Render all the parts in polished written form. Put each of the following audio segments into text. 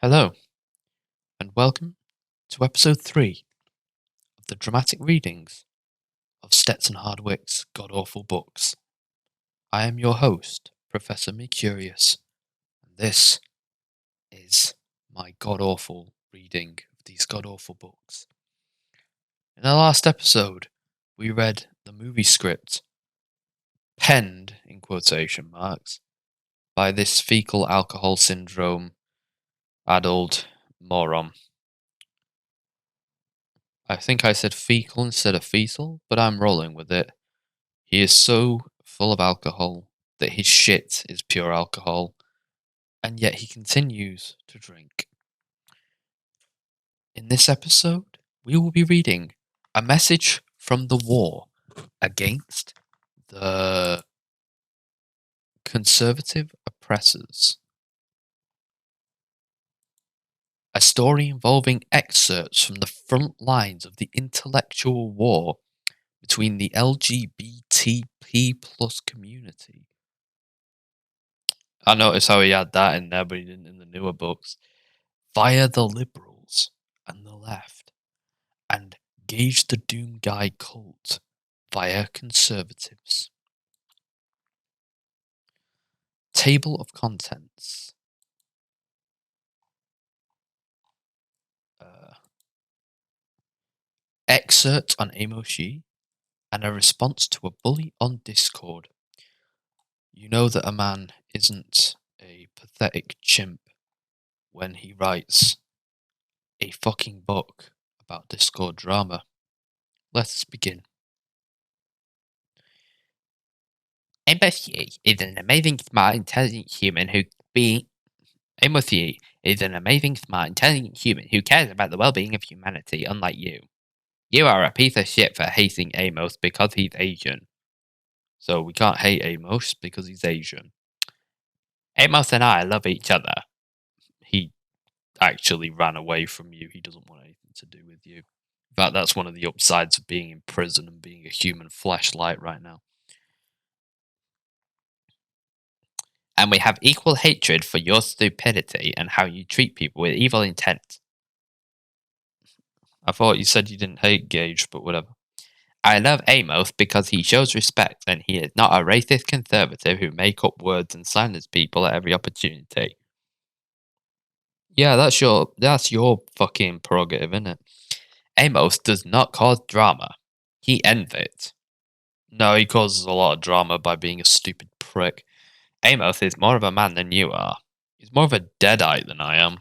Hello, and welcome to episode 3 of the dramatic readings of Stetson Hardwicke's God Awful Books. I am your host, Professor Mercurius, and this is my God Awful reading of these God Awful books. In the last episode, we read the movie script, penned, in quotation marks, by this fecal alcohol syndrome addled moron. I think I said fecal instead of fetal, but I'm rolling with it. He is so full of alcohol that his shit is pure alcohol, and yet he continues to drink. In this episode, we will be reading a message from the war against the conservative oppressors. A story involving excerpts from the front lines of the intellectual war between the LGBTP plus community. I noticed how he had that in there, but he didn't in the newer books. Via the liberals and the left, and gauge the doom guy cult via conservatives. Table of contents. Excerpt on Amos Yee and a response to a bully on Discord. You know that a man isn't a pathetic chimp when he writes a fucking book about Discord drama. Let us begin. Amos Yee is an amazing, smart, intelligent human who Amos Yee is an amazing, smart, intelligent human who cares about the well-being of humanity, unlike you. You are a piece of shit for hating Amos because he's Asian. So we can't hate Amos because he's Asian. Amos and I love each other. He actually ran away from you. He doesn't want anything to do with you. In fact, that's one of the upsides of being in prison and being a human fleshlight right now. And we have equal hatred for your stupidity and how you treat people with evil intent. I thought you said you didn't hate Gage, but whatever. I love Amos because he shows respect and he is not a racist conservative who make up words and silence people at every opportunity. Yeah, that's your fucking prerogative, isn't it? Amos does not cause drama. He ends it. No, he causes a lot of drama by being a stupid prick. Amos is more of a man than you are. He's more of a deadite than I am.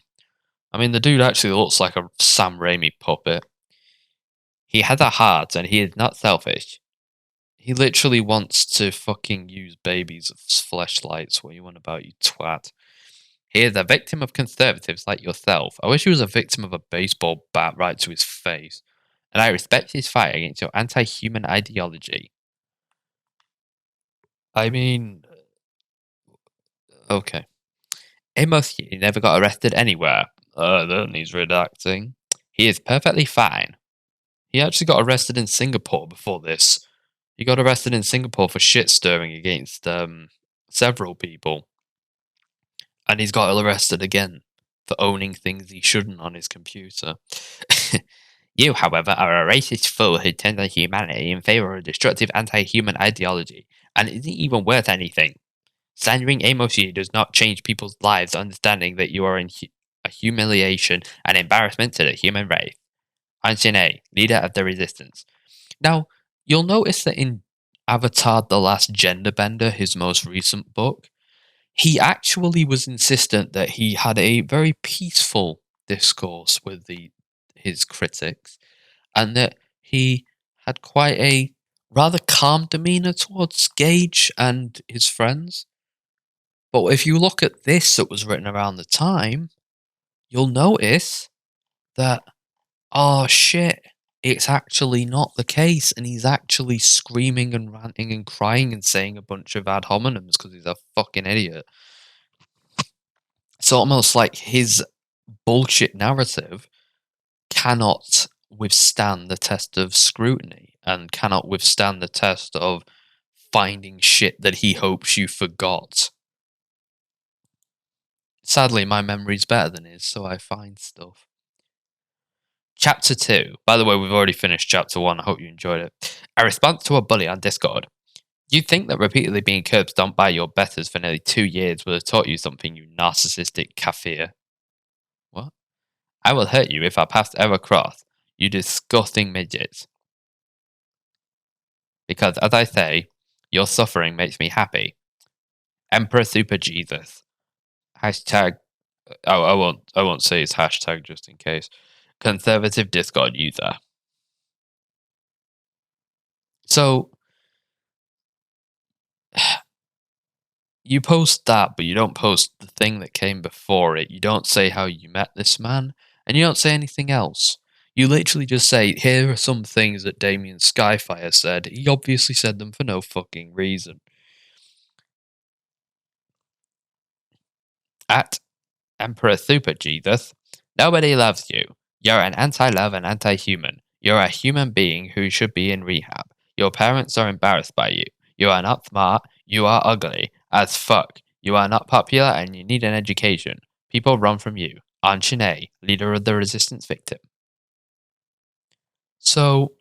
I mean, the dude actually looks like a Sam Raimi puppet. He has a heart and he is not selfish. He literally wants to fucking use babies as fleshlights. What are you on about, you twat? He is a victim of conservatives like yourself. I wish he was a victim of a baseball bat right to his face. And I respect his fight against your anti-human ideology. I mean... Okay. Amos Yee never got arrested anywhere. That needs redacting. He is perfectly fine. He actually got arrested in Singapore before this. He got arrested in Singapore for shit stirring against several people. And he's got arrested again for owning things he shouldn't on his computer. You, however, are a racist fool who turns on humanity in favor of a destructive anti-human ideology, and isn't even worth anything. Slandering Amos Yee does not change people's lives, understanding that you are a humiliation and embarrassment to the human race. Anshin A, leader of the resistance. Now, you'll notice that in Avatar The Last Genderbender, his most recent book, he actually was insistent that he had a very peaceful discourse with his critics, and that he had quite a rather calm demeanor towards Gage and his friends. But if you look at this that was written around the time, you'll notice that, oh shit, it's actually not the case, and he's actually screaming and ranting and crying and saying a bunch of ad hominems because he's a fucking idiot. It's almost like his bullshit narrative cannot withstand the test of scrutiny and cannot withstand the test of finding shit that he hopes you forgot. Sadly, my memory's better than his, so I find stuff. Chapter 2. By the way, we've already finished Chapter 1. I hope you enjoyed it. A response to a bully on Discord. You'd think that repeatedly being curb stomped by your betters for nearly 2 years would have taught you something, you narcissistic kafir. What? I will hurt you if our paths ever cross, you disgusting midgets. Because, as I say, your suffering makes me happy. Emperor Super Jesus. Hashtag. Oh, I won't say his hashtag just in case. Conservative Discord user. So you post that, but you don't post the thing that came before it. You don't say how you met this man, and you don't say anything else. You literally just say, here are some things that Damien Skyfire said. He obviously said them for no fucking reason. At Emperor Super Jesus, nobody loves you. You're an anti-love and anti-human. You're a human being who should be in rehab. Your parents are embarrassed by you. You are not smart. You are ugly as fuck. You are not popular and you need an education. People run from you. Anshine, leader of the resistance victim. So,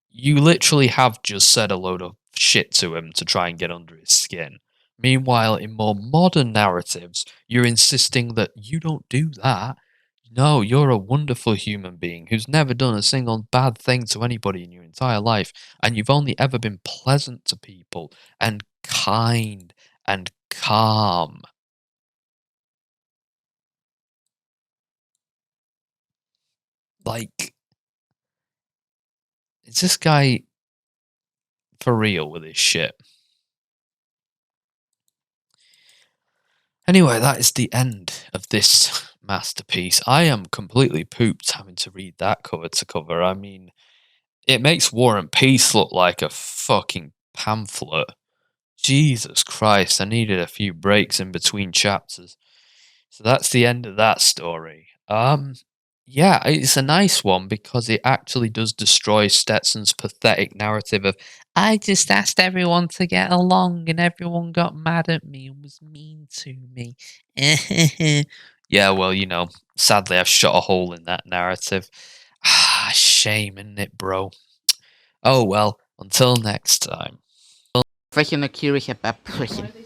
you literally have just said a load of shit to him to try and get under his skin. Meanwhile, in more modern narratives, you're insisting that you don't do that. No, you're a wonderful human being who's never done a single bad thing to anybody in your entire life, and you've only ever been pleasant to people and kind and calm. Like, is this guy for real with his shit? Anyway, that is the end of this masterpiece. I am completely pooped having to read that cover to cover. I mean, it makes War and Peace look like a fucking pamphlet. Jesus Christ, I needed a few breaks in between chapters. So that's the end of that story. Yeah, it's a nice one because it actually does destroy Stetson's pathetic narrative of I just asked everyone to get along and everyone got mad at me and was mean to me. Yeah, well, sadly I've shot a hole in that narrative. Ah, shame, isn't it, bro? Oh well, until next time. Welche Nokiere ich habe abbrüchen.